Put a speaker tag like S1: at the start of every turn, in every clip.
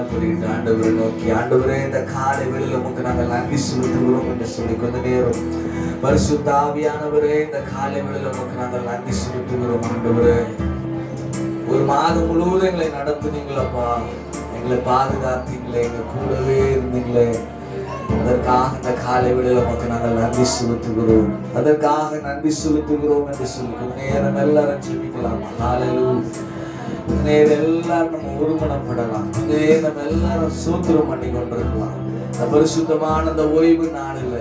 S1: சொல்லிட்டு ஆண்டவரை நோக்கி, ஆண்டவரே இந்த காலை வேளையில உமக்கு நாங்கள் நன்றி செலுத்துகிறோம் என்று சொல்லி கொஞ்ச நேரம் பரிசுத்த ஆவியானவரே இந்த காலை வேளையில உமக்கு நாங்கள் நன்றி செலுத்துகிறோம். ஆண்டவரே, ஒரு மாதம் முழுவதும் எங்களை நடத்துனீங்களப்பா, எங்களை பாதுகாத்தீங்களே, எங்க கூடவே இருந்தீங்களே. அதற்காக இந்த காலை வேளையில உமக்கு நாங்கள் நன்றி செலுத்துகிறோம், அதற்காக நன்றி செலுத்துகிறோம் என்று சொல்லி கொஞ்ச நேரம் எல்லாரும் ஜெபிக்கலாம். ஹல்லேலூயா. நேரம் எல்லாரும் நம்ம ஒருமனப்படலாம், நம்ம எல்லாரும் சூத்திரம் பண்ணி கொண்டிருக்கலாம். இந்த பரிசுத்தமான அந்த ஓய்வு நாளில்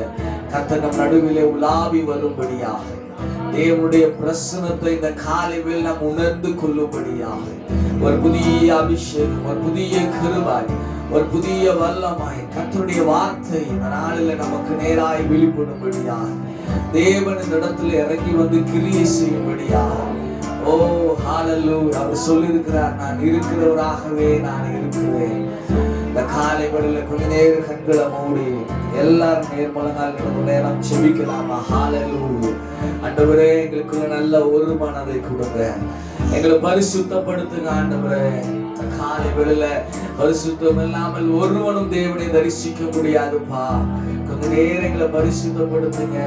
S1: கர்த்தர் நம் நடுவிலே உலாவி வரும்படியாக, தேவனுடைய பிரசன்னத்தை இந்த காலை வேளை நாம் உணர்ந்து கொள்ளும்படியாக ஒரு புதிய அபிஷேகம், ஒரு புதிய கிருபை, ஒரு புதிய வல்லமாய் கர்த்தருடைய வார்த்தை இந்த நாளில் நமக்கு நேராய் வெளிப்படும்படியாக தேவன் இந்த இடத்துல இறங்கி வந்து கிரியை செய்யும்படியாக. ஓ ஹல்லேலூயா. அவர் சொல்லியிருக்கிறார், நான் இருக்கிறவராகவே நான் இருக்கிறேன். இந்த காலை வேளையில கொஞ்ச நேரம் கண்களை மூடி எல்லாரும் நேர்மலங்கால் நேரம் செபிக்கலாமா? ஹல்லேலூயா. ஆண்டவரே, எங்களுக்கு நல்ல ஒரு மனதை கொடுங்க, எங்களை பரிசுத்தப்படுத்துங்க. ஆண்டவரே, காலை வேளையில பரிசுத்தம் இல்லாமல் ஒருவனும் தேவனை தரிசிக்க முடியாதுப்பா. கொஞ்ச நேரம் எங்களை பரிசுத்தப்படுத்துங்க,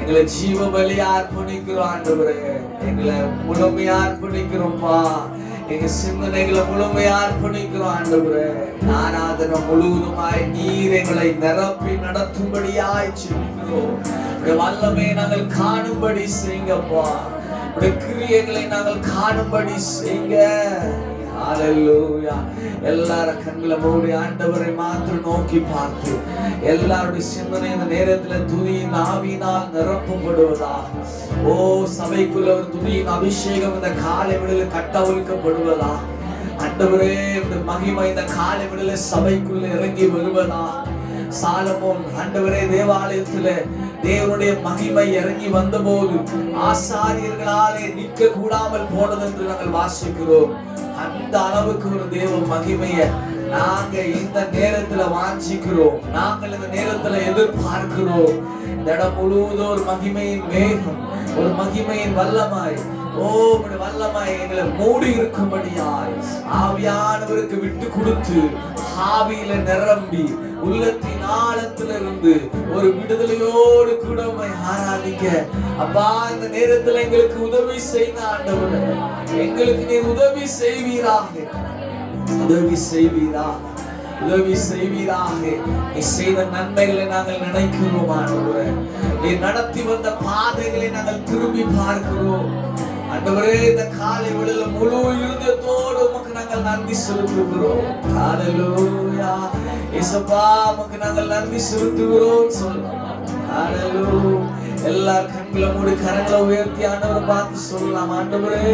S1: எங்களை ஜீவ பலியா அர்ப்பணிக்கிறோம். ஆண்டவரே, எங்களை முழுமையா அர்ப்பணிக்கிறோம்ப்பா, எங்க சிந்தனைகளை முழுமையா அர்ப்பணிக்கிறோம். ஆண்டவரே, ஆராதனை முழுவதுமாய் நீர் எங்களை நிரப்பி நடத்தும்படியாய் செபிக்கிறோம். வல்லமை நாங்கள் காணும்படி செய்யுங்கப்பா, கிரியைகளை நாங்கள் காணும்படி செய்யுங்க. ஹல்லேலூயா. எல்லாரும் கண்களை மூடி ஆண்டவரை மாத்திரம் நோக்கி பார்த்து எல்லாருடைய சிந்தனை இந்த நேரத்தில் துதியின் ஆவியினால் நிரப்பப்படுவதாக. ஓ, சபைக்குள்ள ஒரு துதியின் அபிஷேகம் இந்த காலை வேளையில கட்டவிழ்க்கப்படுவதா. ஆண்டவரே, இந்த மகிமை இந்த காலை வேளையில சபைக்குள்ள இறங்கி வருவதா. சாலமோன் ஆண்டவரே தேவாலயத்தில் தேவனுடைய மகிமை இறங்கி வந்த போது ஆசாரியர்களாலே நிற்க கூடாமல் போனது என்று நாங்கள் வாசிக்கிறோம். அந்த அளவுக்கு ஒரு தேவ மகிமையை நாங்க இந்த நேரத்துல வாஞ்சிக்கிறோம், நாங்கள் இந்த நேரத்துல எதிர்பார்க்கிறோம். இந்த இடம் முழுவதும் ஒரு மகிமையின் மேகம், ஒரு மகிமையின் வல்லமாய், ஓ வல்லமாய் எங்களை மூடி இருக்கும்படியாய் ஆவியானவருக்கு விட்டு கொடுத்து ஆவியில நிரம்பி உள்ளத்தின் ஆழத்திலிருந்து ஒரு விடுதலையோடு கூட ஆராதிக்க அப்பா இந்த நேரத்தில் எங்களுக்கு உதவி செய்த ஆண்டவரே, எங்களுக்கு நீர் உதவி செய்வீராக, உதவி செய்வீராக, உதவி செய்வீராக. நீ செய்த நன்மைகளை நாங்கள் நினைக்கிறோம் ஆண்டவரே, நீ நடத்தி வந்த பாதைகளை நாங்கள் திரும்பி பார்க்கிறோம். ஆண்டவரே, இந்த காலை வேளையில முழு இருதயத்தோடு உமக்கு நாங்கள் நன்றி செலுத்துகிறோம். ஹல்லேலூயா. இயேசுப்பா, உமக்கு நாங்கள் நன்றி செலுத்துகிறோம் சொல்லலாம். ஹல்லேலூயா. எல்லாரும் கண்களை மூடி கரங்களை உயர்த்தி ஆண்டவரை பார்த்து சொல்லலாம், ஆண்டவரே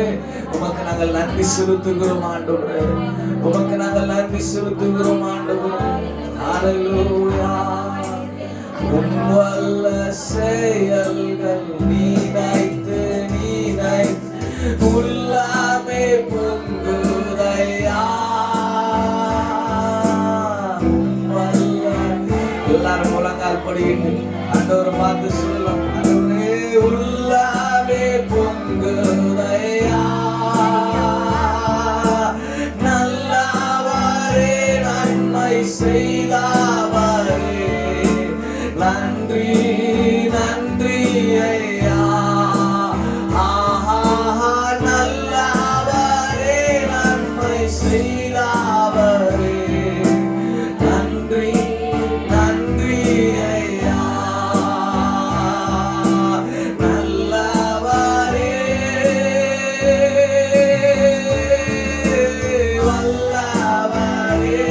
S1: உமக்கு நாங்கள் நன்றி செலுத்துகிறோம். ஆண்டவரே, உமக்கு நாங்கள் நன்றி செலுத்துகிறோம். ஆண்டவரே, ஹல்லேலூயா. உம்வல்ல செயல்கள் நீனைத்து நீனைத்து உள்ளமே பொங்குதையா. எல்லாரும் முழங்கால் படிக்கிட்டு ஆண்டவரை பார்த்து சொல்லலாம், ஆண்டவரே உள்ளமே பொங்குதையா. நல்லவரே, நன்மை செய்தவரே, நன்றி நன்றி ஐயா. நல்லவரே, நன்மை செய்தவரே, நன்றி நன்றி ஐயா. நல்லவரே, வல்லவரே,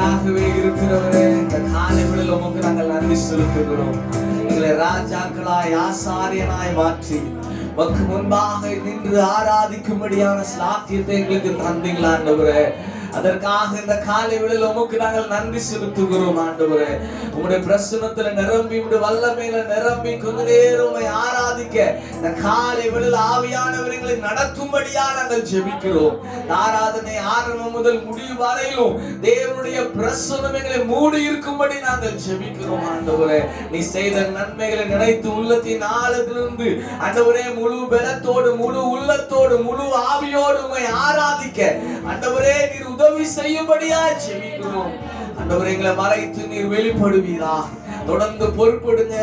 S1: ஆண்டவராகவே இருக்கிறவரே, இந்த காலை வேளையில உமக்கு நாங்கள் நன்றி செலுத்துகிறோம். எங்களை ராஜாக்களாய் ஆசாரியனாய் மாற்றி உமக்கு முன்பாக நின்று ஆராதிக்கும்படியான சாத்தியத்தை எங்களுக்கு தந்தீங்களா ஆண்டவரே. அதற்காக இந்த காலை வேளையில உமக்கு நாங்கள் நன்றி செலுத்துகிறோம் ஆண்டவரே. உம்முடைய பிரசன்னத்துல நிரம்பி, உம்முடைய வல்லமையில நிரம்பி கொஞ்ச நேரம் உம்மை ஆராதிக்க இந்த காலை வேளையில ஆவியானவர் எங்களை நடத்தும்படியா நாங்கள் ஜெபிக்கிறோம். ஆராதனை ஆரம்பம் முதல் முடிவு வரையிலும் தேவனுடைய பிரசன்னம் எங்களை மூடி இருக்கும்படி நாங்கள் ஜெபிக்கிறோம் ஆண்டவரே. நீ செய்த நன்மைகளை நினைத்து உள்ளத்தின் ஆழத்திலிருந்து ஆண்டவரே முழு பலத்தோடு, முழு உள்ளத்தோடு, முழு ஆவியோடு உம்மை ஆராதிக்க ஆண்டவரே நீர் உதவி செய்யும்படியா ஜெபிக்கிறோம் ஆண்டவரே. எங்களை மறைத்து நீர் வெளிப்படுவீரா. தொடர்ந்து பொறுப்படுங்க,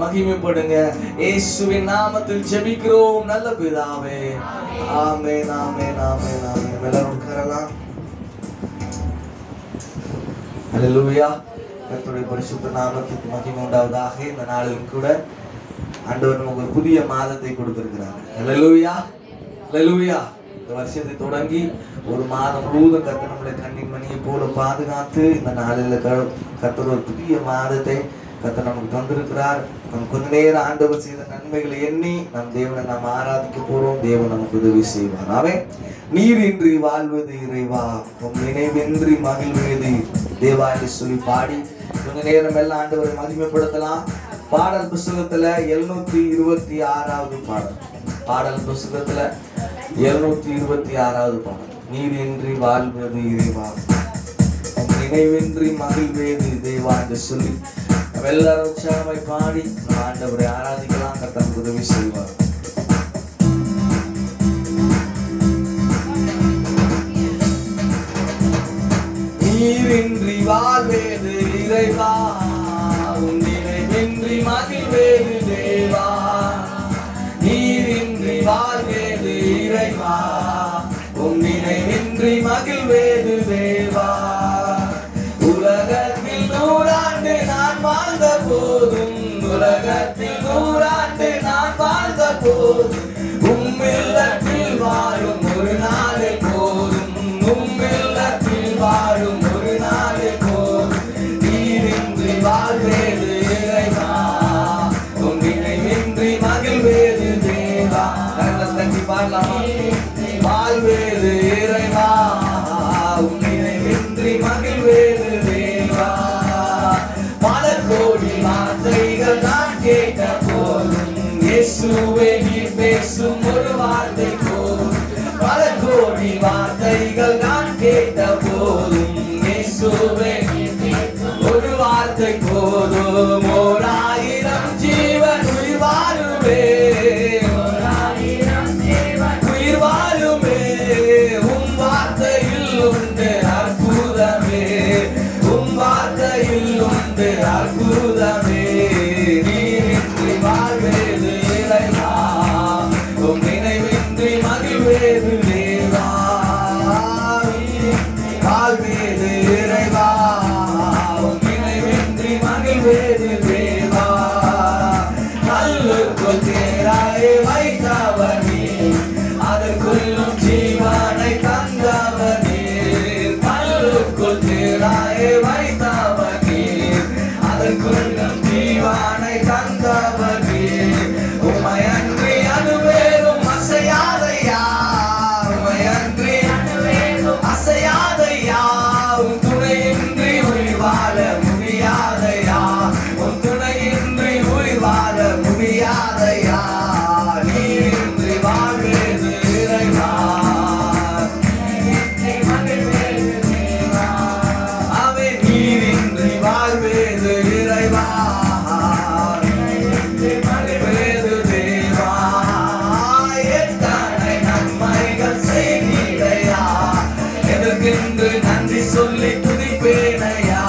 S1: மகிமைப்படுங்க. இயேசுவின் நாமத்தில் ஜெபிக்கிறோம் நல்ல பிதாவே. ஆமென், ஆமென், ஆமென், ஆமென். எல்லாரும் உட்காரலாம். ஹல்லேலூயா. கர்த்தருடைய பரிசுத்த நாமத்துக்கு மகிமை உண்டாவதாக. இந்த நாளிலும் கூட ஆண்டவர் நமக்கு ஒரு புதிய மாதத்தை கொடுத்திருக்கிறார். ஹல்லேலூயா, ஹல்லேலூயா. இந்த வருஷத்தை தொடங்கி ஒரு மாதம் முழுவதும் கர்த்தர் நம்மளை கண்ணின் மணியை போல பாதுகாத்து இந்த நாளில் கர்த்தர் ஒரு புதிய மாதத்தை கர்த்தர் நமக்கு தந்திருக்கிறார். நம்ம கொஞ்ச நேரம் ஆண்டவர் செய்த நன்மைகளை எண்ணி நம் தேவனை நாம் ஆராதிக்க போறோம். தேவன் நமக்கு உதவி செய்வார். அவன் நீர் இன்றி வாழ்வது இறைவா, உன் நினைவின்றி மகிழ்வது தேவா என்று சொல்லி பாடி கொஞ்ச நேரம் எல்லாம் ஆண்டவரை மகிமைப்படுத்தலாம். பாடல் புஸ்தகத்துல 726வது பாடல். பாடல் புஸ்தகத்துல 726வது பாடல். நீர் இன்றி வாழ்வது இறைவா, உன் நினைவின்றி மகிழ்வது தேவா என்று சொல்லி நம்ம எல்லாரும் உற்சாகமாய் பாடி ஆண்டவரை ஆராதிக்கலாம். கர்த்தர் உதவி செய்வார். நீரின்றி வாழ்வது இறைவா, உன் நினைவின்றி மகிழ்வது தேவா. நீரின்றி வாழ்வது இறைவா, உன் நினைவின்றி மகிழ்வது தேவா. உலகத்தில் 100 ஆண்டு நான் வாழ்ந்த போதும், உலகத்தில் 100 ஆண்டு நான் வாழ்ந்த போதும், உம்மில்லத்தில் வாழும் ஒரு நாளே போதும், உம்மில்லத்தில் வாழும் ஒரு நாளே போதும். நீரின்றி வாழ்வது இறைவா, உன் நினைவின்றி மகிழ்வது தேவா. தட்டி பாடலாமா? வாழ்வது இறைவா, உன் நினைவின்றி மகிழ்வது தேவா. பல கோடி வார்த்தைகள் நான் கேட்ட போதும், இயேசுவே நீர் பேசும் ஒரு வார்த்தை போதும். பல கோடி வார்த்தைகள் நான் கேட்ட போதும், இயேசுவே நீர் பேசும் ஒரு வார்த்தை போதும். 1000 ஜீவன் உயிர் வாழுமே, 1000 ஜீவன் உயிர் வாழுமே. உம் வார்த்தையில் உண்டு அற்புதமே, உம் வார்த்தையில் உண்டு அற்புதமே. நீரின்றி வாழ்வது இறைவா, உம் நினைவின்றி மகிழ்வது தேவா. வாழ்வது இறைவா, உம் நினைவின்றி மகிழ்வது தேவா. கல்லுக்குள் தேராய் வைத்தவர் நீர், அதற்குள்ளும் ஜீவனை தந்தவர் நீர். கல்லுக்குள் தேராய் வைத்தவர் நீர், அதற்குள்ளும் ஜீவனை தந்தவர் நீர். உம்மையன்றி அணுவேலும் அசையாதையா, உம்மையன்றி அணுவேலும் அசையாதையா. உன் துணையின்றி உயிர் வாழ முடியாதையா, உன் துணையின்றி உயிர் வாழ முடியாதையா. நீரின்றி வாழ்வது இறைவா, அவன் நீரின்றி வாழ்வது இறைவா, மகிழ்வது தேவா. எத்தனை நன்மைகள் செய்திடையா, எதற்கென்று நன்றி சொல்லி துதிப்பேனையா.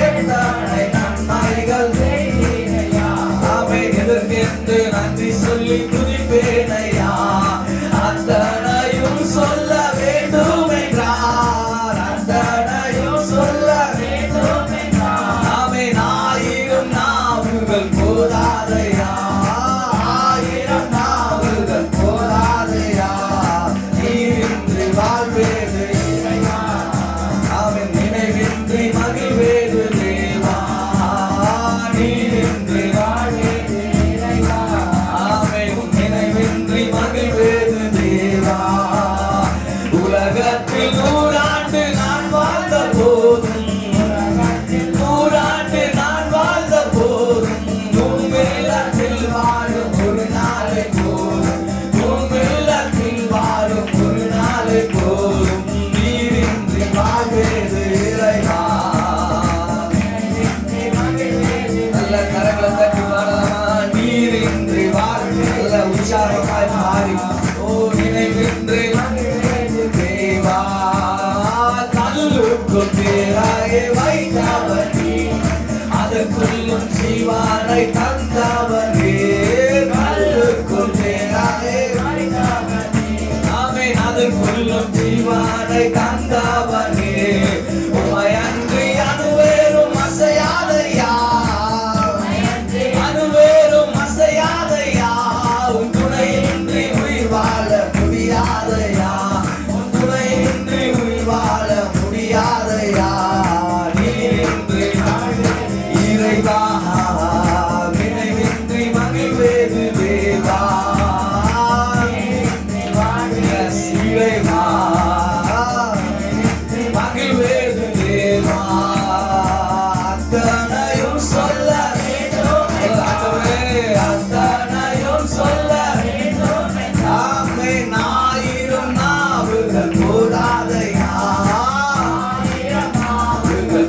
S1: எத்தனை நன்மைகள் செய்திடையா, அவை எதற்கென்று நன்றி சொல்லி துதிப்பேனையா. அத்தனையும் சொல்ல வேண்டும் என்றார், அத்தனையும் சொல்ல வேண்டும் என்றார். அவை 1000 நாவுகள் போதாதையா, 1000 நாவுகள் போதாதையா. நீரின்றி வாழ்வது இறைவா, அவன் நினைவின்றி இலை கண்டவனே உமை அன்றி அணுவேறும் அசையாதையா அணுவேறும் அசையாதையா உன் துணையின்றி உயிர் வாழ முடியாதையா உன் துணையின்றி உயிர் வாழ முடியாதையா நீரின்றி இறைவா நினைவின்றி மகிழ்வேது தேவா இறைவா மகிழ்வேது தேவா அத்தனையும் சொல்ல அத்தனையும் சொல்ல ஆமே ஆயிரம் நாவுகள் போதாதையா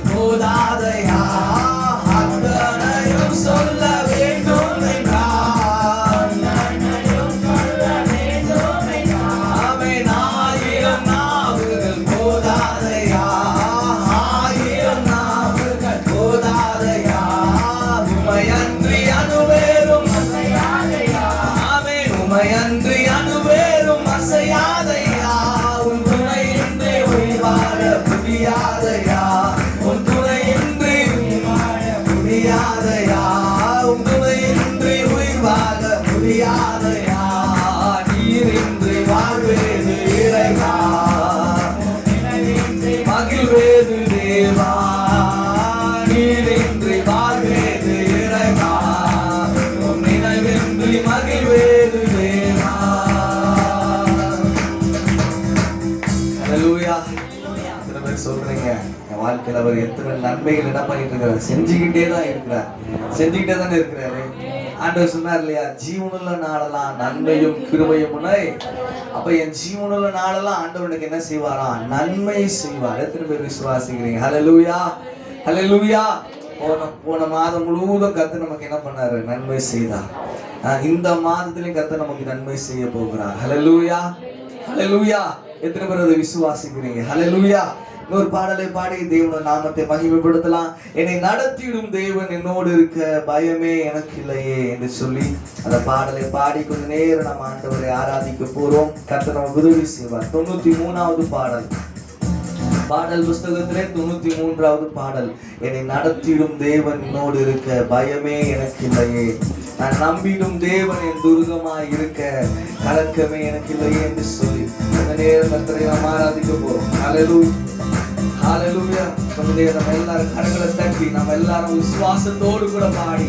S1: போதாதையா அத்தனையும் சொல்ல வேண்டும் என்றால் ஆமே ஆயிரம் நாவுகள் போதாதையா ஆயிரம் நாவுகள் போதாதையா உமையன்றி அணுவேறும் ஆமே உமையன்றி அணுவேறும் அசையாதையா உன் துணையின்றி உயிர் வாழ முடியாதையா உன் துணையின்றி உயிர் வாழ முடியாதையா உன் துணையின்றி உயிர் வாழ முடியாதையா நீரின்றி வாழ்வேது இறைவா மகிழ்வேது தேவா நீரின்றி வாழ்வேது இறைவா உன் நினைவின்றி மகிழ்வேது தேவா. ஹல்லேலூயா. எத்தனை பேர் சொல்றீங்க என் வாழ்க்கையில் அவர் எத்தனை நன்மைகள் என்ன பண்ணிட்டு இருக்கிறார் செஞ்சுக்கிட்டே தான் இருக்கிறார் செஞ்சுக்கிட்டே தானே இருக்கிறாரு. ஆண்டவர் சொன்னார் இல்லையா ஜீவனுள்ள நாளெல்லாம் நன்மையும் கிருபையும் உன்னை. அப்ப என் ஜீவனுள்ள நாளெல்லாம் ஆண்டவர் எனக்கு என்ன செய்வாரா நன்மை செய்வார். எத்தனை பேர் விசுவாசிக்கிறீங்க? ஹல்லேலூயா ஹல்லேலூயா. போன மாதம் முழுவதும் கர்த்தர் நமக்கு என்ன பண்ணாரு நன்மை செய்தார். இந்த மாதத்திலையும் கர்த்தர் நமக்கு நன்மை செய்ய போகிறார். ஹல்லேலூயா ஹல்லேலூயா. எத்தனை பேர் அதை விசுவாசிக்கிறீங்க? ஹல்லேலூயா. இன்னொரு பாடலை பாடி தேவனோட நாமத்தை மகிமைப்படுத்தலாம். என்னை நடத்திடும் தேவன் என்னோடு இருக்க பயமே எனக்கு இல்லையே என்று சொல்லி அந்த பாடலை பாடி கொஞ்ச நேரம் நம்ம ஆண்டவரை ஆராதிக்க போறோம். கர்த்தர் நமக்கு உதவி செய்வார். 93வது பாடல் பாடல் புஸ்தகத்திலே 93வது பாடல். என்னை நடத்திடும் தேவன் என்னோடு இருக்க பயமே எனக்கு இல்லையே நான் நம்பிடும் தேவன் என் துருகமாய் இருக்க கலக்கமே எனக்கு இல்லையே என்று சொல்லி அந்த நேரம் கர்த்தரை நாம் ஆராதிக்க போறோம். ஹல்லேலூயா ஹல்லேலூயா. கொஞ்ச நேரம் நம்ம எல்லாரும் கரங்களை தட்டி நம்ம எல்லாரும் விசுவாசத்தோடு கூட பாடி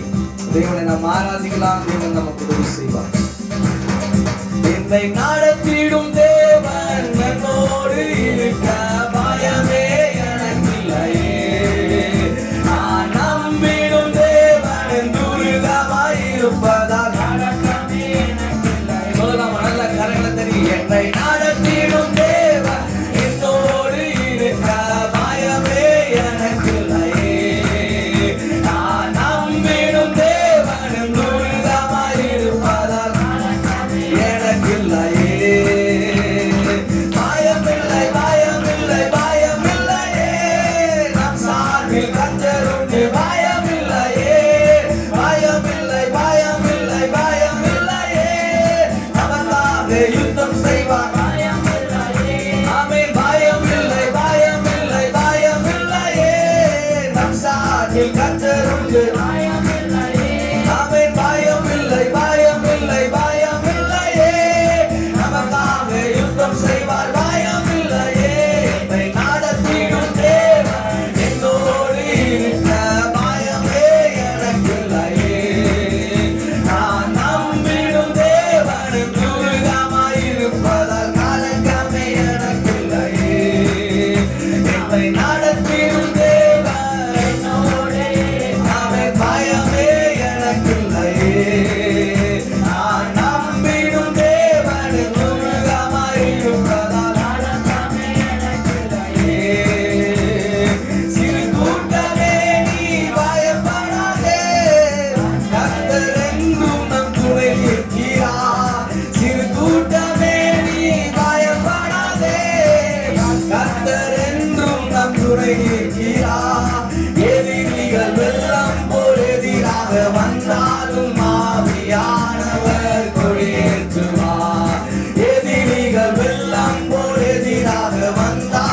S1: தேவனை நாம் ஆராதிக்கலாம். தேவன் நமக்கு உதவி செய்வார். என்னை நடத்திடும் தேவன் என்னோடு இருக்க பயமே எனக்கில்லையே நான் நம்பிடும் தேவன் துருகமாய் இருப்பதால் கலக்கமே எனக்கில்லையே. சொல்லலாமா? நல்ல கரங்களை தட்டி என்னை நடத்திடும் தேவன் என்னோடு இருக்க பயமே எனக்கில்லையே நான் நம்பிடும் தேவன் துருகமாய் இருப்பதால் எனக்கில்லையே பயமில்லை பயமில்லை பயமில்லையே நம் சார்பில் கர்த்தருண்டு பயமில்லையே பயமில்லை பயமில்லை பயமில்லையே நமக்காக யுத்தம் செய்வார் பயமில்லையே ஆமென் பயமில்லை பயமில்லை பயமில்லையே நம் சார்பில் கர்த்தருண்டு பயமில்லையே ஆமென் பயமில்லை பயமில்லை பயமில்லையே நமக்காக யுத்தம் செய்வார் பயமில்லையே என்னை நடத்திடும் தேவன் என்னோடு இருக்க பயமே எனக்கில்லையே நான் நம்பிடும் தேவன் துருகமாய் இருப்பதால் கலக்கமே எனக்கில்லையே என்னை நடத்திடும் தேவன் என்னோடு அவன் பயமே எனக்கில்லையே நான் நம்பிடும் தேவன் துருகமாய் இருப்பதால் கலக்கமே எனக்கில்லையே. சிறு கூட்டமே நீ பயப்படாதே கர்த்தர் என்றும் நம் துணை இருக்கிறார். சிறு கூட்டமே நீ பயப்படாதே கர்த்தர் என்றும் நம் துணை இருக்கிறார். எதிரிகள் வெள்ளம் போல் எதிராக வந்தாலும் ஆவியானவர் கொடியேற்றுவார். எதிரிகள் வெள்ளம் போல் எதிராக வந்தால்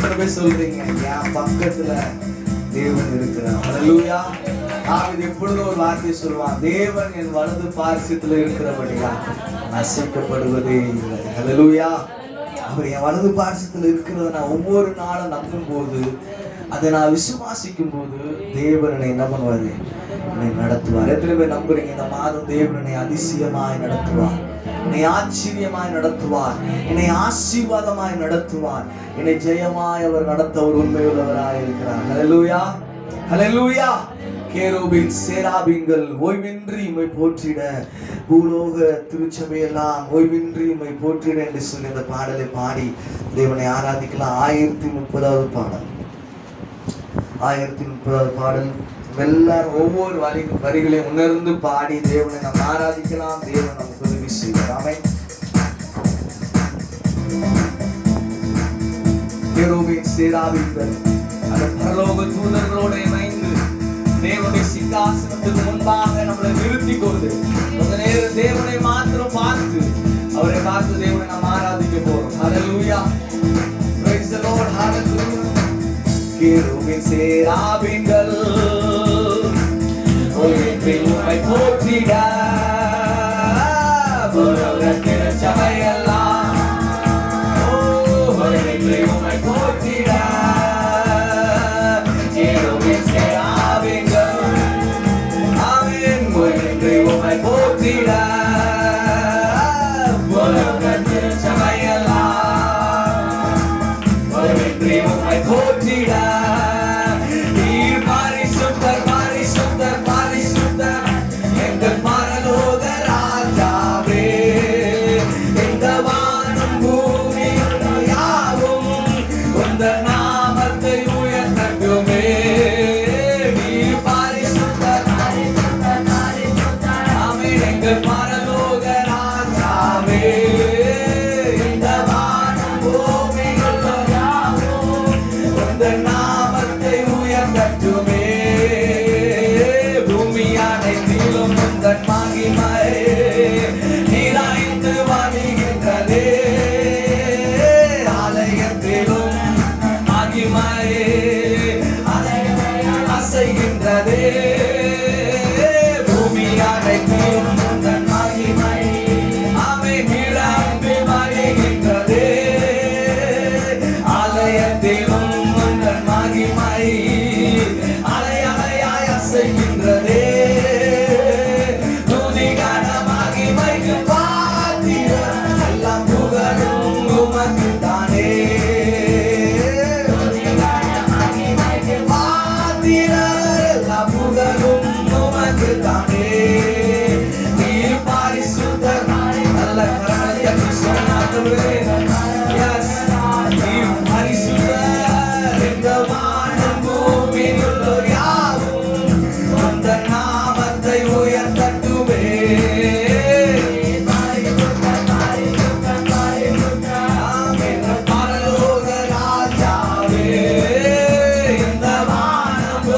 S1: எத்தனை பேர் சொல்றீங்க என் பக்கத்துல தேவன் இருக்கிறார்? ஹல்லேலூயா. தாவீது எப்பொழுதும் ஒரு வார்த்தை சொல்வான், தேவன் என் வலது பார்சத்துல இருக்கிறபடியா நசிக்கப்படுவதே இல்லை. ஹல்லேலூயா. அவர் என் வலது பார்சத்துல இருக்கிறத நான் ஒவ்வொரு நாளும் நம்பும் போது, அதை நான் விசுவாசிக்கும் போது தேவன் என்னை என்ன பண்ணுவாரு? என்னை நடத்துவார். எத்தனை பேர் நம்புறீங்க இந்த மாதம் தேவன் என்னை அதிசயமாய் நடத்துவார், என்னை ஆச்சரியமாய் நடத்துவார், என்னை ஆசீர்வாதமாய் நடத்துவார், என்னை ஜெயமாய் அவர் நடத்த ஒரு உண்மையுள்ளவராய் இருக்கிறார். ஹல்லேலூயா, ஹல்லேலூயா. கேருபீன் சேராபீன்கள் ஓய்வின்றி உம்மை போற்றிட, பூலோக திருச்சபையெல்லாம் ஓய்வின்றி உம்மை போற்றிட என்று சொல்லி இந்த பாடலை பாடி தேவனை ஆராதிக்கலாம். 1030வது பாடல். 1030வது பாடல். எல்லாரும் ஒவ்வொரு வரிகளையும் உணர்ந்து பாடி தேவனை நாம் ஆராதிக்கலாம். தேவன் நமக்கு உதவி செய்வார். ஆமென். கேருபீன் சேராபீன்கள் அந்த பரலோக தூதர்களோடு இணைந்து தேவனுடைய சிங்காசனத்துக்கு முன்பாக நம்மளை நிறுத்தி கொண்டு அந்த நேரம் தேவனை மாத்திரம் பார்த்து அவரை பார்த்து தேவனை நாம் ஆராதிக்க போறோம். ஹல்லேலூயா. Praise the Lord. Hallelujah. கேருபீன் சேராபீன்கள் ஓய்வின்றி உம்மை போற்றிட, பூலோக திருச்சபையெல்லாம் ஓய்வின்றி உம்மை போற்றிட, கேருபீன் சேராபீன்கள் ஆமென் ஓய்வின்றி உம்மை போற்றிட, பூலோக திருச்சபையெல்லாம் ஓய்வின்றி உம்மை போற்றிட. நீர் பரிசுத்தர், பரிசுத்தர், பரிசுத்தர் எங்கள் பரலோக ராஜாவே. இந்த வானம் பூமியும் யாவும் உந்தன் நாமத்தை உயர்த்தட்டுமே. நீர் பரிசுத்தர், பரிசுத்தர், பரிசுத்தர் ஆமென் எங்கள் பரலோக ராஜாவே. இந்த வானம் பூமியும் யாவும் உந்தன் நாமத்தை உயர்த்தட்டுமே. பூமி அனைத்திலும் உந்தன் மகிமை நிறைந்து வழிகின்றதே. ஆலயத்திலும் மகிமை அசைகின்றதே. பூமி அனைத்திலும் உந்தன் மகிமை ஆமென் நிரம்பி வழிகின்றதே. ஆலயத்திலும் உந்தன் மகிமை அலை அலையாய் அசைகின்றதே. துதி கன மகிமைக்கு பாத்திரர் எல்லாம் புகழும் உமக்குத்தானே. துதி கன மகிமைக்கு பாத்திரர் எல்லாம் புகழும் உமக்குத்தானே. நீர் பரிசுத்தர். நல்ல கரங்களை சொன்னார்களே. Yes. நீர் பரிசுத்தர். இந்த வானம் பூமியுள்ளோர் யாவும் உந்தன் நாமத்தை உயர்த்தட்டுமே. ஆமென். பரலோக ராஜாவே. இந்த வானம்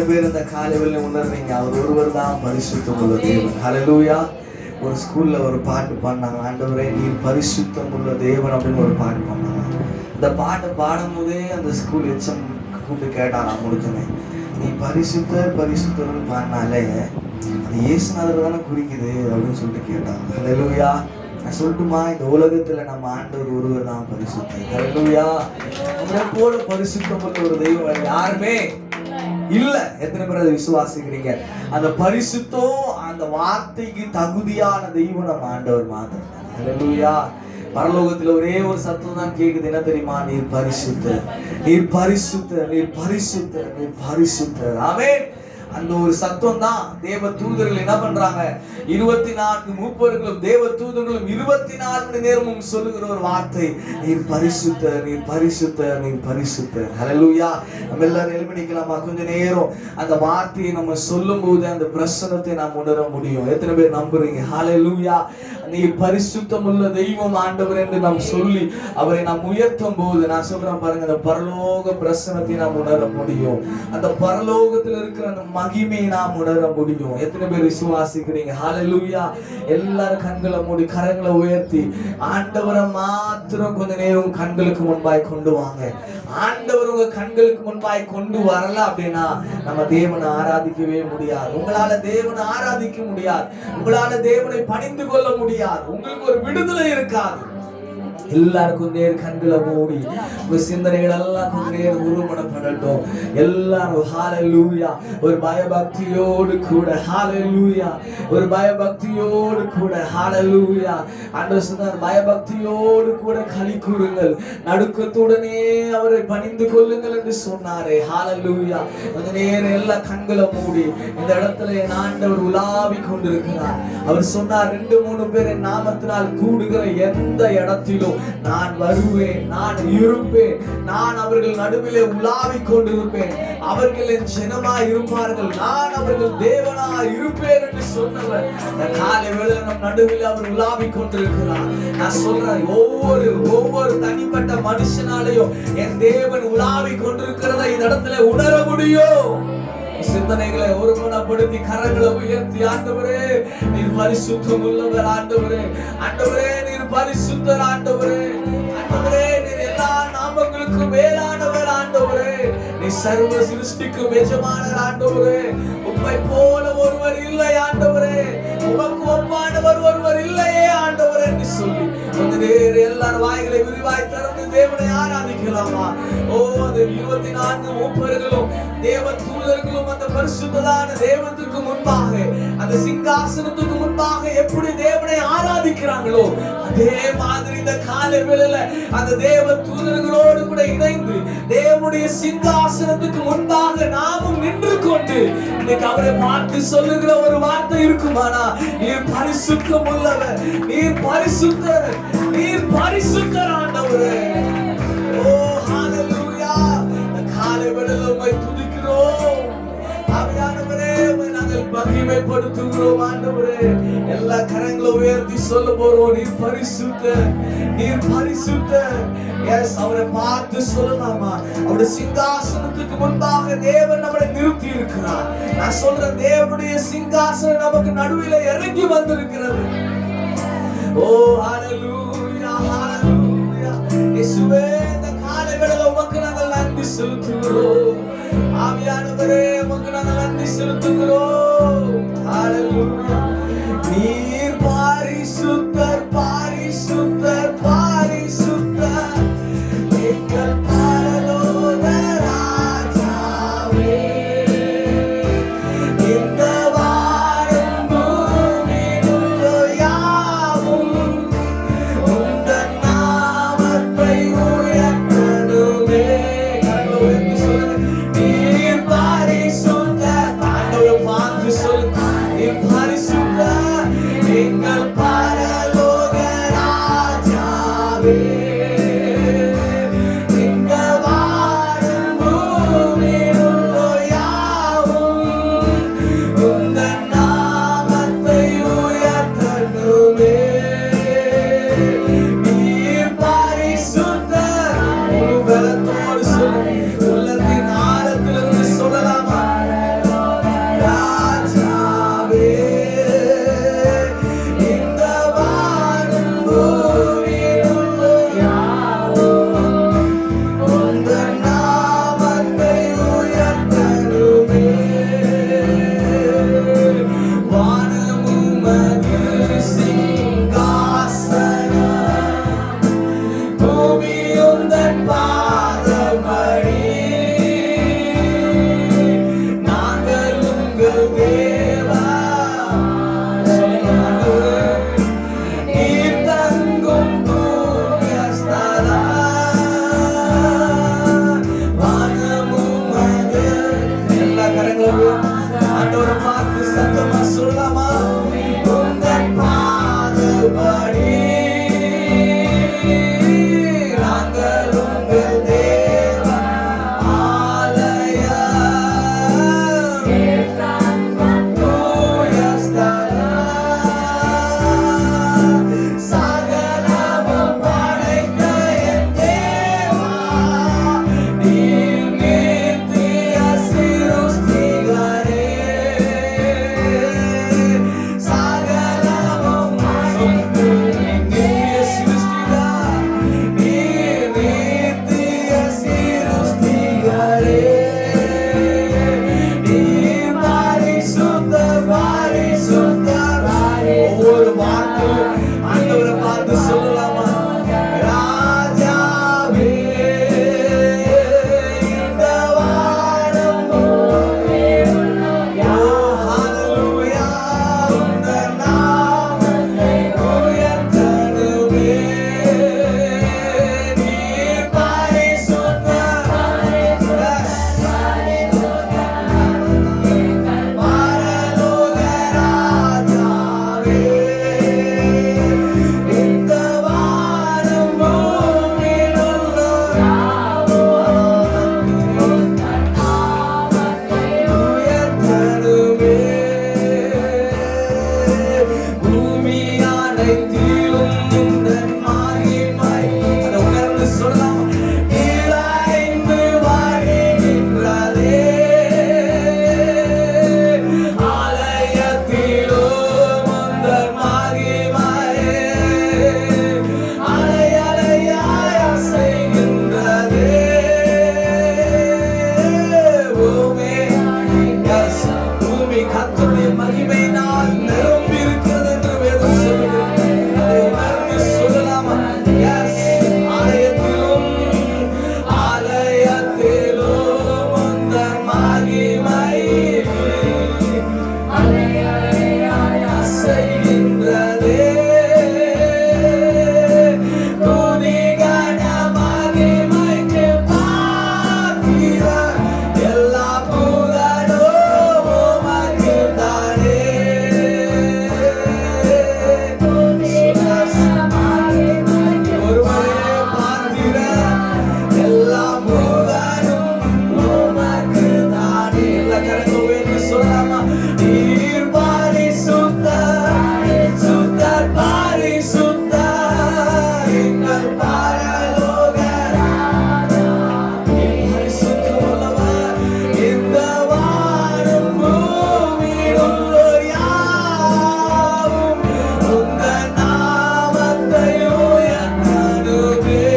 S1: எத்தனை பேர் இந்த காலையில் உணர்றீங்க அவர் ஒருவர் தான் பரிசுத்தம் உள்ள தேவன்? ஹல்லேலூயா. ஒரு ஸ்கூல்ல ஒரு பாட்டு பாடினாங்க, ஆண்டவரே நீர் பரிசுத்தம் உள்ள தேவன் அப்படின்னு ஒரு பாட்டு பாடினாங்க. இந்த பாட்டை பாடும் போதே அந்த ஸ்கூல் எச்சம் கூப்பிட்டு கேட்டாராம் முடிஞ்சனே, நீ பரிசுத்தர் பரிசுத்தர்னு பாடினாலே அது இயேசுநாதர் தானே குறிக்குது அப்படின்னு சொல்லிட்டு கேட்டாங்க. ஹல்லேலூயா. நான் சொல்லட்டுமா, இந்த உலகத்துல நம்ம ஆண்டவர் ஒருவர் தான் பரிசுத்தர். ஹல்லேலூயா. உங்களை போல பரிசுத்தம் உள்ள ஒரு தெய்வம் யாருமே இல்ல. எத்தனை பேர் அதை விசுவாசிக்கிறீங்க? அந்த பரிசுத்தம் அந்த வார்த்தைக்கு தகுதியான தெய்வம் நம்ம ஆண்டவர் மாத்திரம். ஹல்லேலூயா. பரலோகத்துல ஒரே ஒரு சத்தம் தான் கேக்குது, என்ன தெரியுமா? நீர் பரிசுத்தர், நீர் பரிசுத்தர், நீர் பரிசுத்தர், நீர் பரிசுத்தர். ஆமென். அந்த ஒரு சத்தம் தான் தேவ தூதர்கள் என்ன பண்றாங்க, 24 மூப்பர்களும் தேவ தூதர்களும் 24 மணி நேரமும் சொல்லுகிற ஒரு வார்த்தை, நீர் பரிசுத்தர், நீர் பரிசுத்தர், நீர் பரிசுத்தர். ஹல்லேலூயா. நம்ம எல்லாரும் எழுப்பிக்கலாமா? கொஞ்ச நேரம் அந்த வார்த்தையை நம்ம சொல்லும் போது அந்த பிரசன்னத்தை நாம் உணர முடியும். எத்தனை பேர் நம்புறீங்க? ஹல்லேலூயா. நீர் பரிசுத்தம் உள்ள தெய்வம் ஆண்டவர் என்று நாம் சொல்லி அவரை நாம் உயர்த்தும் போது, நான் சொல்றேன் பாருங்க, அந்த பரலோக பிரசன்னத்தை நாம் உணர முடியும். அந்த பரலோகத்தில் இருக்கிற அந்த மகிமையை நாம் உணர முடியும். எத்தனை பேர் விசுவாசிக்கிறீங்க? ஹல்லேலூயா. எல்லாரும் கண்களை மூடி கரங்களை உயர்த்தி ஆண்டவரை மாத்திரம் கொஞ்ச நேரம் கண்களுக்கு முன்பாய் கொண்டு வாங்க. ஆண்டவர் உங்க கண்களுக்கு முன்பாய் கொண்டு வரல அப்படின்னா நம்ம தேவனை ஆராதிக்கவே முடியாது. உங்களால தேவனை ஆராதிக்க முடியாது, உங்களால தேவனை பணிந்து கொள்ள முடியாது, உங்களுக்கு ஒரு விடுதலை இருக்காது. எல்லாருக்கும் நேர் கண்களை மூடி உங்க சிந்தனைகள் எல்லாம் கொஞ்ச நேரம் உருவப்படப்படட்டும். எல்லாரும் ஹல்லேலூயா ஒரு பயபக்தியோடு கூட, ஹல்லேலூயா ஒரு பயபக்தியோடு கூட, ஹல்லேலூயா. ஆண்டவர் சொன்னார், பயபக்தியோடு கூட களி கூறுங்கள், நடுக்கத்துடனே அவரை பணிந்து கொள்ளுங்கள் என்று சொன்னாரே. ஹல்லேலூயா. கொஞ்ச நேரம் எல்லா கண்களை மூடி இந்த இடத்துல என் ஆண்டவர் உலாவி கொண்டிருக்கிறார். அவர் சொன்னார், 2-3 பேர் என் நாமத்தினால் கூடுகிற எந்த இடத்திலும் நான் வருவேன், நான் இருப்பேன், நான் அவர்கள் நடுவிலே உலாவிக் கொண்டிருப்பேன், அவர்கள் என் ஜனமாய் இருப்பார்கள், நான் அவர்கள் தேவனாய் இருப்பேன் என்று சொன்னவர் இந்த காலை வேளையில நம் நடுவில் அவர் உலாவிக் கொண்டிருக்கிறார். நான் சொல்றேன், ஒவ்வொரு தனிப்பட்ட மனுஷனாலையும் என் தேவன் உலாவிக் கொண்டிருக்கிறதை இந்த இடத்துல உணர முடியும். சிந்தனைகளை ஒருமனப்படுத்தி கரங்களை உயர்த்தி, ஆண்டவரே நீர் பரிசுத்தம் உள்ளவர், ஆண்டவரே ஆண்டவரே நீர் பரிசுத்தர், ஆண்டவரே ஆண்டவரே நீர் எல்லா நாமங்களுக்கும் மேலானவர், ஆண்டவரே நீ சர்வ சிருஷ்டிக்கும் எஜமானர், ஆண்டவரே உம்மை போல ஒருவர் இல்லை, ஆண்டவரே உமக்கு ஒப்பானவர் ஒருவர் இல்லையே, ஆண்டவரே என்று சொல்லி கொஞ்ச நேரம் எல்லாரும் வாய்களை விரிவாய் திறந்து தேவனை ஆராதிக்கலாமா? அந்த 24 மூப்பர்களும் தேவ தூதர்களும் அந்த பரிசுத்தமான தேவனுக்கு முன்பாக, அந்த சிங்காசனத்துக்கு முன்பாக எப்படி தேவனை ஆராதிக்கிறாங்களோ அதே மாதிரி இந்த காலை வேளையில அந்த தேவ தூதர்களோடு கூட இணைந்து தேவனுடைய சிங்காசனத்துக்கு முன்பாக நாமும் நின்று கொண்டு இன்னைக்கு அவரை பார்த்து சொல்லுகிற ஒரு வார்த்தை இருக்குமானா, நீர் பரிசுத்தம் உள்ளவர், நீர் பரிசுத்தர், நீர் பரிசுத்தர், ஆண்டவரே. ஓ ஹல்லேலூயா. காலை வேளையில உம்மை துதிக்கிறோம், ஆவியானவரே உம்மை நாங்கள் மகிமைப்படுத்துகிறோம், ஆண்டவரே. எல்லா கரங்களை உயர்த்தி சொல்ல போறோம், நீர் பரிசுத்தர், நீர் பரிசுத்தர். எஸ், அவரை பார்த்து சொல்லலாமா? அவருடைய சிங்காசனத்துக்கு முன்பாக தேவன் நம்மளை நிறுத்தி இருக்கிறார். நான் சொல்றேன், தேவனுடைய சிங்காசனம் நமக்கு நடுவில் இறங்கி வந்திருக்கிறது. ஓ ஹல்லேலூயா, ஹல்லேலூயா. இயேசுவே, இந்த காலை வேளையில உமக்கு நாங்கள் நன்றி செலுத்துகிறோம். ஆவியானவரே உமக்கு நாங்கள் நன்றி செலுத்துகிறோம். ஹல்லேலூயா. நீர் பரிசுத்தர், பரிசுத்தர், பரிசுத்தர், எங்கள் பரலோக ராஜாவே. இந்த வானம் பூமியிலுள்ள யாவும் உந்தன் நாமத்தை உயர்த்தணுமே. கடவுளை சொல்லுங்க, நீர் பரிசுத்தர். ஆண்டவரை பார்த்து சொல்லுங்க, நீர் பரிசுத்தர், எங்கள் பரலோக ஒவ்வொரு வார்த்தையும் ஆண்டவரை பார்த்து சொல்லலாமா? ராஜாவே இந்த வானம் ஹalleluya உந்த நாமத்தை உயர்த்தணுமே. நீ பரிசுத்தர் பரலோக ராஜாவே இந்த வானம் பூமியிலுள்ள உயர்த்தணுமே. பூமி அனைத்திலும் உந்தன் மகிமை. அதை உணர்ந்து சொல்லலாம். நிறைந்து வருகின்றதே. ஆலயத்திலும் உந்தன் மகிமையே அலை அலையாய் அசைகின்றதே. பூமி கர்த்தருடைய மகிமையினால் நிரம்பி இருக்கிறது என்று வேதம் சொல்லுகிறது. அதை உணர்ந்து சொல்லலாமா? Yes. ஆலயத்திலும் உந்தன் மகிமை அசைகின்றதே. துதி கன மகிமைக்கு பாத்திரர் எல்லா புகழும் உமக்குத்தானே. ஒருவரே பாத்திரர் எல்லா புகழும் உமக்குத்தானே. எல்லா கரங்களும் உயர்த்தி சொல்லலாமா? நீர் பரிசுத்தர், சுத்தர் பரிசுத்தர், எங்கள் பரலோக பரிசுத்தர் உள்ளவர். இந்த வானம் பூமியிலுள்ளோர் யாவும் உந்தன் நாமத்தை உயர்த்தணுமே.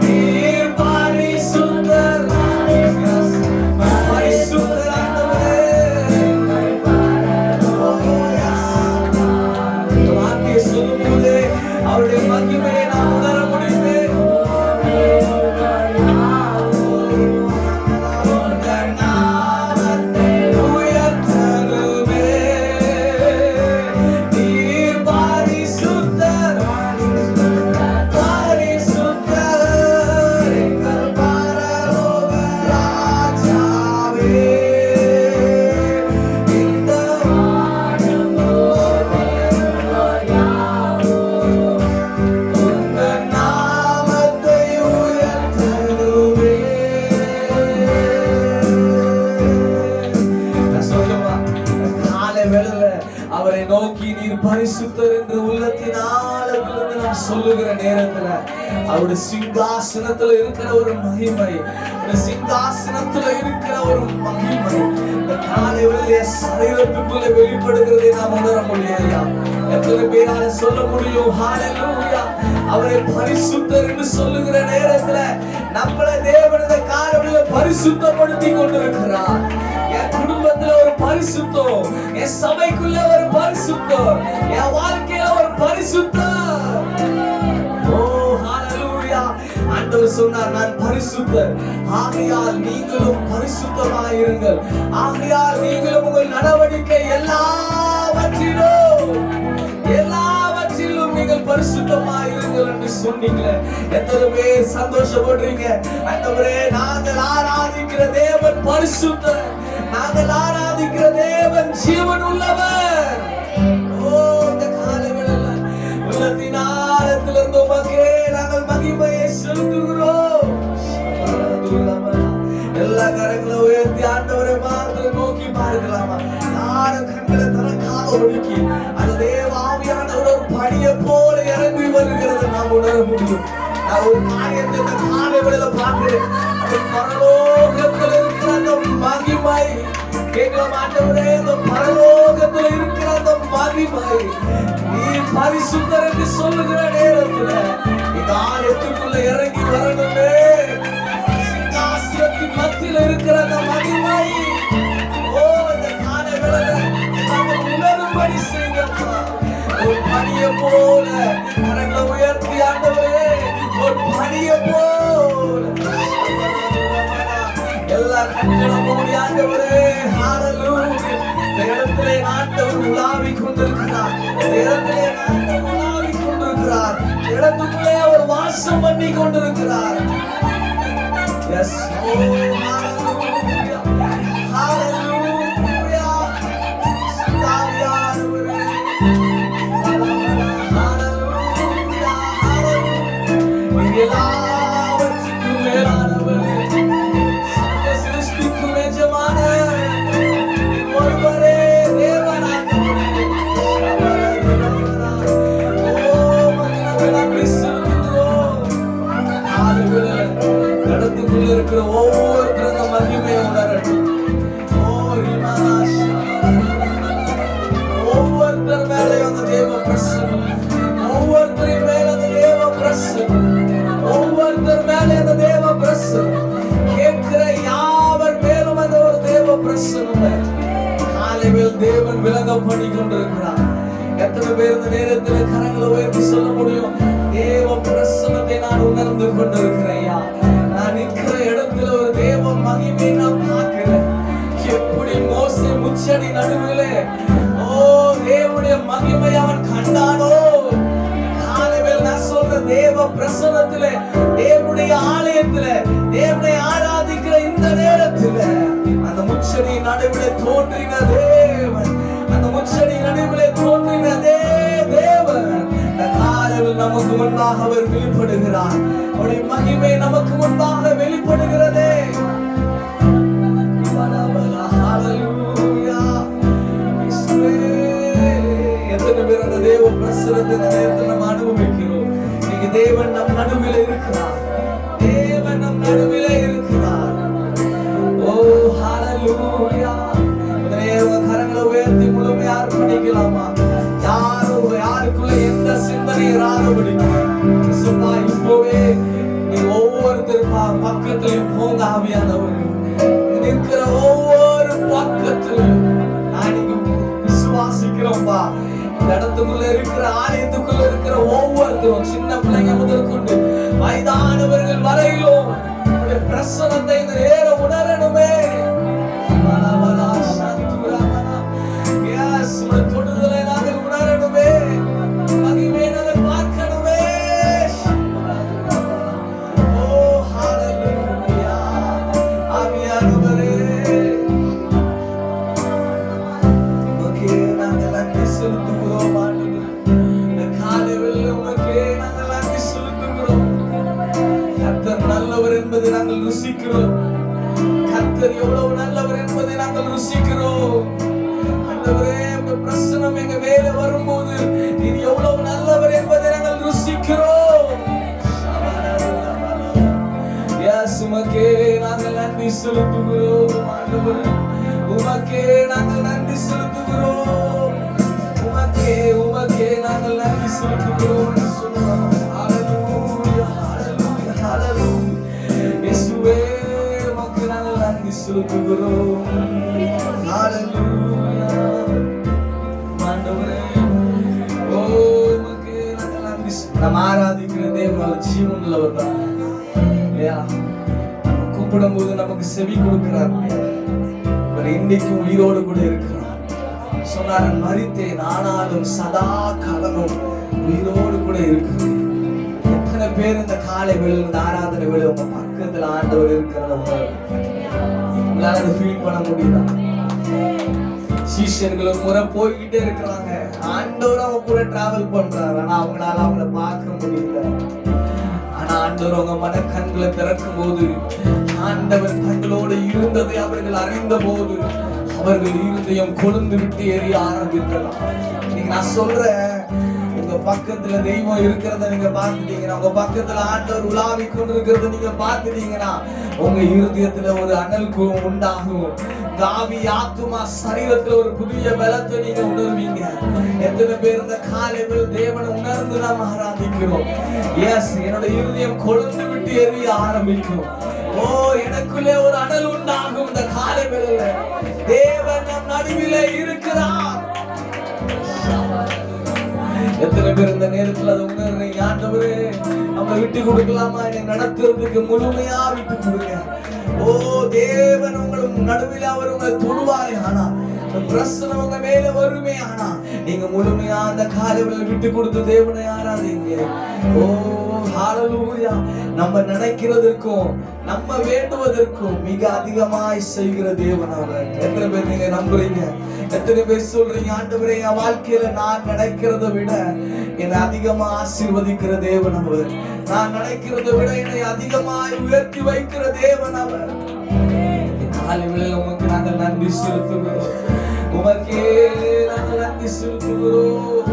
S1: நீர் பரிசுத்தர், பரிசுத்தர் ஆண்டவரே. இந்த வார்த்தையை சொல்லும்போது அவருடைய மகிமையை நாம் உணர முடியுமே. உந்தன் நாமத்தை உயர்த்தணுமே. நீர் பரிசுத்தர், பரிசுத்தர், எங்கள் பரலோக ராஜாவே. இந்த வானம் உந்தன் நாமத்தை உயர்த்தணுமே. நான் சொல்லுவா, காலை வேளையில அவரை நோக்கி நீர் பரிசுத்தர் என்று உள்ளத்தினால விழுந்து நாம் சொல்லுகிற நேரத்துல அவருடைய சிங்காசனத்துல இருக்கிற ஒரு மகிமை, ஒரு சிங்காசனத்துல இருக்கிற ஒரு மகிமை இந்த காலை வேளையில சரீரத்துக்குள்ள வெளிப்படுகிறதை நாம் உணர முடியலையா? எத்தனை பேரால சொல்ல முடியும்? ஹalleluya. அவரை பரிசுத்தர் என்று சொல்லுகிற நேரத்துல நம்மளை தேவன் இந்த காலையில பரிசுத்தப்படுத்தி கொண்டிருக்கிறார். என் குடும்பத்துல ஒரு பரிசுத்தம், என் சபைக்குள்ள ஒரு பரிசுத்தம், என் வாழ்க்கையில ஒரு பரிசுத்தம். ஓ ஹalleluya. ஆண்டவர் சொன்னார், நான் பரிசுத்தர், ஆகையால் நீங்களும் பரிசுத்தமாயிருங்கள். ஆகையால் நீங்களும் உங்கள் நடவடிக்கை எல்லாவற்றிலும் நீங்கள் பரிசுத்தமாயிருங்கள் என்று சொன்னீங்களே. எத்தனை பேர் சந்தோஷப்படுறீங்க? ஆண்டவரே, நாங்கள் ஆராதிக்கிற தேவன் பரிசுத்தர், நாங்கள் ஆராதிக்கிற தேவன் ஜீவன் உள்ளவர். ஓ, இந்த காலை வேளையில உள்ளத்தின் ஆழத்திலிருந்து உமக்கே நாங்கள் மகிமையை செலுத்துகிறோம். எல்லா கரங்களை உயர்த்தி ஆண்டவரை பார்த்து நோக்கி பார்க்கலாமா? யாரும் கண்களை திறக்காத ஒடுக்கி அந்த தேவ ஆவியானவர் ஒரு படியை போல இறங்கி வருகிறதை நாம் உணர முடியும். நான் ஒரு காரியத்தை இந்த காலை வேளையில பார்க்கிறேன். அது பரலோகத்தில் இருக்கிற அந்த மகிமை கேட்கலாம். ஆண்டவரே, இந்த பரலோகத்தில் இருக்கிற அந்த மகிமை பரிசுத்தர் என்று சொல்லுகிற நேரத்துல இந்த ஆலயத்துக்குள்ள இறங்கி வரணுமே. சிங்காசனத்தின் மத்தியில் இருக்கிற அந்த மகிமை இந்த கால வேளையில நாங்கள் உணரும்படி செய்யுங்கப்பா. ஒரு பனியை போல கரங்களை உயர்த்தி ஆண்டவரே, ஒரு பனியை போல எல்லா கண்களும் மூடி ஆண்டவரே, ஹalleluya. இந்த இடத்திலே ஆண்டவர் உலாவிக் கொண்டிருக்கிறார். இந்த இடத்திலே ஆண்டவர் உலாவிக் கொண்டிருக்கிறார். இடத்துக்குள்ளே அவர் வாசம் பண்ணி கொண்டிருக்கிறார். எஸ், ஓ ஹalleluya, ஹalleluya. ஸ்தாபியானவரே, ஹalleluya, ஹalleluya. எல்லாவற்றுக்கும் மேலானவரே, இருக்கிற ஒவ்வொருத்தரும் மகிமையை உணரட்டும். ஒவ்வொருத்தர் மேலையும் அந்த தேவ பிரசன்னம், ஒவ்வொருத்தரின் மேல அந்த தேவ பிரசன்னம், ஒவ்வொருத்தர் மேல அந்த தேவ பிரசன்னம், கேட்கிற யாவர் மேலும் அந்த ஒரு தேவ பிரசன்னம் காலையில் தேவன் விளங்க பண்ணி கொண்டிருக்கிறார். எத்தனை பேர் இந்த நேரத்தில் கரங்களை உயர்த்தி சொல்ல முடியும், தேவ பிரசன்னத்தை நான் உணர்ந்து கொண்டிருக்கிறேன். நான் நிற்கிற இடத்துல ஒரு தேவ மகிமை நான் பார்க்கிறேன். எப்படி மோசே முச்சடி நடுவிலே தேவனுடைய மகிமை அவன் கண்டானோ, காலையில் நான் சொல்ற தேவ பிரசன்னத்திலே, தேவனுடைய ஆலயத்திலே, தேவனை ஆராதிக்கிற இந்த நேரத்துல அந்த முச்சடி நடுவிலே தோன்றின தேவன், அந்த முச்சடி நடுவிலே தோன்றின தேவன் காலையில் நமக்கு முன்பாக அவர் வெளிப்படுகிறார். அவருடைய மகிமை நமக்கு முன்பாக வெளிப்படுகிறதே. எத்தனை பேர் அந்த தேவ பிரசன்னத்தை நம்ம அனுபவிக்கிறோம்? நீங்க தேவன் நம் நடுவில் இருக்கிறார், தேவன் நம் நடுவில் இருக்கிறார். ஓ ஹalleluya. கரங்களை உயர்த்தி முழுமையா அர்ப்பணிக்கலாமா? யாருக்குள்ள எந்த சிந்தனை இராதபடிக்கு இப்பவே நீ ஒவ்வொருத்தர் பக்கத்திலையும் போங்க. ஆவியானவர் இருக்கிற ஒவ்வொரு பக்கத்திலும் நான் விசுவாசிக்கிறோம்ப்பா. இந்த இடத்துக்குள்ள இருக்கிற ஆலயத்துக்குள்ள இருக்கிற ஒவ்வொருத்தரும், சின்ன பிள்ளைங்க முதல் கொண்டு வயதானவர்கள் வரையிலும் பிரசனத்தை இந்த நேரம் உணரணுமே. தொடுதலை நாங்கள் உணரணுமே, மகிமை நாங்கள் பார்க்கணுமே. ஓ ஹalleluya. ஆவியானவரே, உமக்கே நாங்கள் நன்றி செலுத்துகிறோம். ஆண்டவரே, இந்த காலையில் உமக்கே நாங்கள் நன்றி செலுத்துகிறோம். கர்த்தர் நல்லவர் என்பதை நாங்கள் ருசிக்கிறோம். கர்த்தர் எவ்வளவு நல்லவர் என்பதை நாங்கள் ருசிக்கிறோம். ஆண்டவரே, உங்க பிரசன்னம் எங்க மேல வரும்போது நீர் எவ்வளவு நல்லவர் என்பதை நாங்கள் ருசிக்கிறோம். உமக்கே நாங்கள் நன்றி செலுத்துகிறோம். ஆண்டவரே, உமக்கே நாங்கள் நன்றி செலுத்துகிறோம். உமக்கே நாங்கள் நன்றி செலுத்துகிறோம். ஹalleluya, ஹalleluya, ஹalleluya. இயேசுவே, உமக்கு நாங்கள் நன்றி செலுத்துகிறோம். ஹalleluya. ஆண்டவரே, ஓ உமக்கு நாங்கள் நன்றி. நாம் ஆராதிக்கிற தேவன் ஜீவனுள்ளவர் தான் இல்லையா? கூப்பிடும் போது நமக்கு செவி கொடுக்கிறார். அவர் இன்னைக்கும் உயிரோடு கூட இருக்கிறார். சொன்னார், மரித்தேன் ஆனாலும் சதா காலமும் உயிரோடு கூட இருக்கிறேன். எத்தனை பேர் இந்த காலை வேளை, இந்த ஆராதனை வேளை உங்க பக்கத்துல ஆண்டவர் இருக்கிறத உங்களால அதை ஃபீல் பண்ண முடியுதா? சீஷர்கள் ஒரு முறை போய்கிட்டே இருக்கிறாங்க, ஆண்டவர் அவங்க கூட டிராவல் பண்றாரு, ஆனா அவங்களால அவங்கள பார்க்க முடியல. ஆனா ஆண்டவர் அவங்க மனக்கண்களை திறக்கும் போது, ஆண்டவர் தங்களோடு இருந்ததை அவர்கள் அறிந்த போது அவர்கள் இருதயம் கொழுந்து விட்டு எரிய ஆரம்பிக்கலாம். நீங்க நான் சொல்றேன், உங்க பக்கத்துல தெய்வம் இருக்கிறத நீங்க பார்த்துட்டீங்கன்னா, உங்க பக்கத்துல ஆண்டவர் உலாவி கொண்டிருக்கிறத நீங்க பார்த்துட்டீங்கன்னா, உங்க இருதயத்துல ஒரு அனல் உண்டாகும். ஆவி ஆத்துமா சரீரத்துல ஒரு புதிய பலத்தை நீங்க உணர்வீங்க. எத்தனை பேர் இந்த காலையில் தேவனை உணர்ந்து நாம் ஆராதிக்கிறோம். எஸ், என்னோட இருதயம் கொழுந்து விட்டு எரிய ஆரம்பிக்கும். ஓ, எனக்குள்ளே ஒரு அனல் உண்டாகும். இந்த காலை வேளையில தேவன் நம் நடுவிலே இருக்கிறார். எத்தனை பேர் இந்த நேரத்தில் அதை உணர்றீங்க? ஆண்டவரே, நம்ம விட்டு கொடுக்கலாமா? என்னை நடத்துறதுக்கு முழுமையா விட்டு கொடுங்க. ஓ, தேவன் உங்களுக்கு நடுவில் அவர் உங்களை தொடுவாரே, ஆனா பிரச்சனை உங்க மேல வருமே, ஆனா நீங்க முழுமையா அந்த காலையில் விட்டு கொடுத்து தேவனை ஆராதிங்க. ஓ ஹalleluya. நம்ம நினைக்கிறதற்கும் நம்ம வேண்டுவதற்கும் மிக அதிகமாய் செய்கிற தேவன் அவர். எத்தனை பேர் நீங்க நம்புறீங்க? எத்தனை பேர் சொல்றீங்க, ஆண்டவரே, என் வாழ்க்கையில நான் நினைக்கிறதை விட என்னை அதிகமா ஆசீர்வதிக்கிற தேவன் அவர். நான் நினைக்கிறதை விட என்னை அதிகமாய் உயர்த்தி வைக்கிற தேவன் அவர். காலை வேளையில உமக்கு நாங்கள் நன்றி செலுத்துகிறோம். உமக்கே நாங்கள் நன்றி செலுத்துகிறோம்.